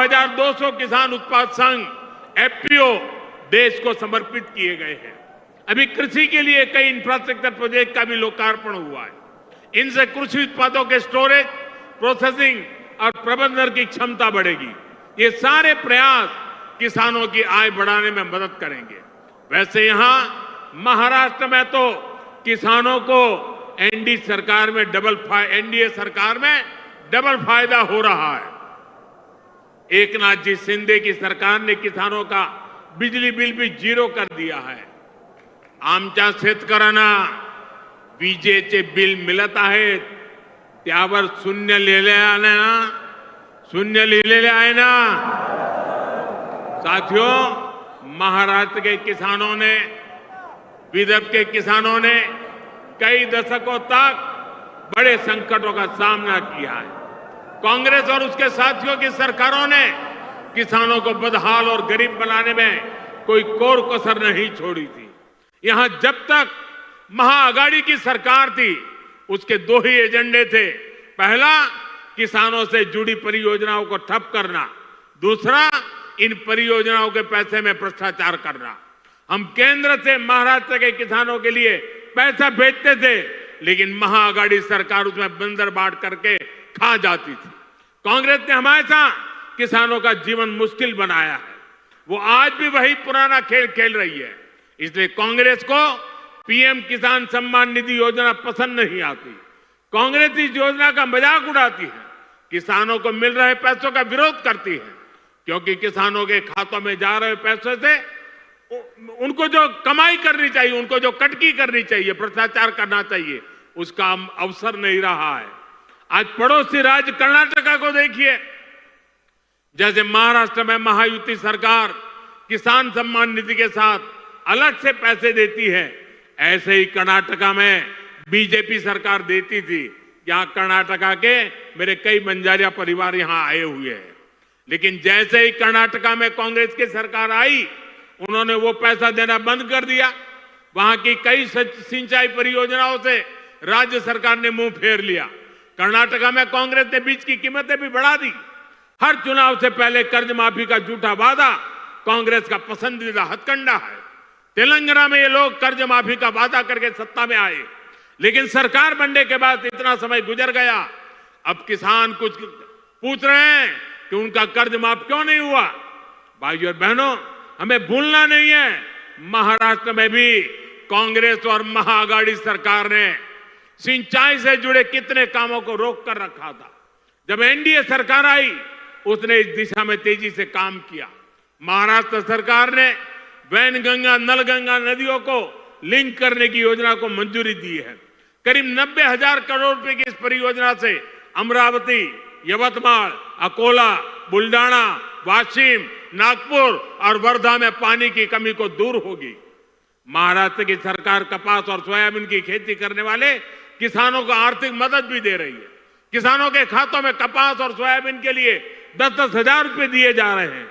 1200 किसान उत्पाद संघ एफपीओ देश को समर्पित किए गए हैं। अभी कृषि के लिए कई इंफ्रास्ट्रक्चर प्रोजेक्ट का भी लोकार्पण हुआ है। इनसे कृषि उत्पादों के स्टोरेज, प्रोसेसिंग और प्रबंधन की क्षमता बढ़ेगी। ये सारे प्रयास किसानों की आय बढ़ाने में मदद करेंगे। वैसे यहां महाराष्ट्र में तो किसानों को एनडीए सरकार में डबल फायदा हो रहा है। एकनाथ जी शिंदे की सरकार ने किसानों का बिजली बिल भी 0 कर दिया है। आमच्या शेतकऱ्यांना विजेचे बिल मिळत आहेत, त्यावर शून्य लिहिलेले आहे ना। साथियों, महाराष्ट्र के किसानों ने, विदर्भ के किसानों ने कई दशकों तक बड़े संकटों का सामना किया है। कांग्रेस और उसके साथियों की सरकारों ने किसानों को बदहाल और गरीब बनाने में कोई कोर कसर नहीं छोड़ी थी। यहां जब तक महाआघाड़ी की सरकार थी, उसके 2 ही एजेंडे थे। पहला, किसानों से जुड़ी परियोजनाओं को ठप करना। दूसरा, इन परियोजनाओं के पैसे में भ्रष्टाचार करना। हम केंद्र से महाराष्ट्र के किसानों के लिए पैसा भेजते थे, लेकिन महाआघाड़ी सरकार उसमें बंदर बांट करके खा जाती थी। कांग्रेस ने हमेशा किसानों का जीवन मुश्किल बनाया है। वो आज भी वही पुराना खेल खेल रही है। इसलिए कांग्रेस को पीएम किसान सम्मान निधि योजना पसंद नहीं आती। कांग्रेस इस योजना का मजाक उड़ाती है, किसानों को मिल रहे पैसों का विरोध करती है, क्योंकि किसानों के खातों में जा रहे पैसों से उनको जो कमाई करनी चाहिए, उनको जो कटकी करनी चाहिए, भ्रष्टाचार करना चाहिए, उसका अवसर नहीं रहा है। आज पड़ोसी राज्य कर्नाटका को देखिए। जैसे महाराष्ट्र में महायुति सरकार किसान सम्मान निधि के साथ अलग से पैसे देती है, ऐसे ही कर्नाटका में बीजेपी सरकार देती थी। यहां कर्नाटका के मेरे कई बंजारिया परिवार यहां आए हुए हैं। लेकिन जैसे ही कर्नाटका में कांग्रेस की सरकार आई, उन्होंने वो पैसा देना बंद कर दिया। वहां की कई सिंचाई परियोजनाओं से राज्य सरकार ने मुंह फेर लिया। कर्नाटका में कांग्रेस ने बीज की कीमतें भी बढ़ा दी। हर चुनाव से पहले कर्ज माफी का झूठा वादा कांग्रेस का पसंदीदा हथकंडा है। तेलंगाना में ये लोग कर्ज माफी का वादा करके सत्ता में आए, लेकिन सरकार बनने के बाद इतना समय गुजर गया, अब किसान कुछ पूछ रहे हैं कि उनका कर्ज माफ क्यों नहीं हुआ। भाइयों और बहनों, हमें भूलना नहीं है, महाराष्ट्र में भी कांग्रेस और महाआघाड़ी सरकार ने सिंचाई से जुड़े कितने कामों को रोक कर रखा था। जब एनडीए सरकार आई, उसने इस दिशा में तेजी से काम किया। महाराष्ट्र सरकार ने वैनगंगा, नलगंगा नदियों को लिंक करने की योजना को मंजूरी दी है। करीब 90,000 करोड़ रुपए की इस परियोजना से अमरावती, यवतमाळ, अकोला, बुल्डाना, वाशिम, नागपुर और वर्धा में पानी की कमी को दूर होगी। महाराष्ट्र की सरकार कपास और सोयाबीन की खेती करने वाले किसानों को आर्थिक मदद भी दे रही है। किसानों के खातों में कपास और सोयाबीन के लिए 10-10 हजार रुपए दिए जा रहे हैं।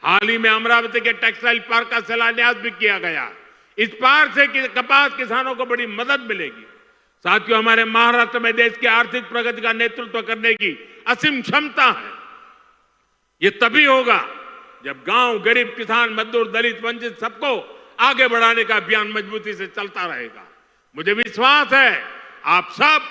हाल ही में अमरावती के टेक्सटाइल पार्क का शिलान्यास भी किया गया। इस पार्क से कपास किसानों को बड़ी मदद मिलेगी। साथियों, हमारे महाराष्ट्र में देश की आर्थिक प्रगति का नेतृत्व करने की असीम क्षमता है। ये तभी होगा जब गांव, गरीब, किसान, मजदूर, दलित, वंचित सबको आगे बढ़ाने का अभियान मजबूती से चलता रहेगा। मुझे विश्वास है आप सब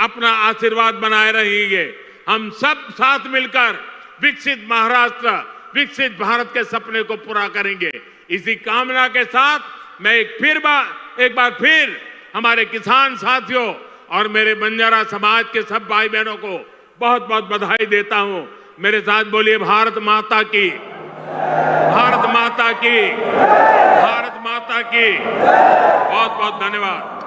अपना आशीर्वाद बनाए रहेंगे। हम सब साथ मिलकर विकसित महाराष्ट्र, विकसित भारत के सपने को पूरा करेंगे। इसी कामना के साथ मैं एक बार फिर हमारे किसान साथियों और मेरे बंजारा समाज के सब भाई बहनों को बहुत बहुत बधाई देता हूं। मेरे साथ बोलिए, भारत माता की, भारत माता की, भारत माता की। बहुत बहुत धन्यवाद।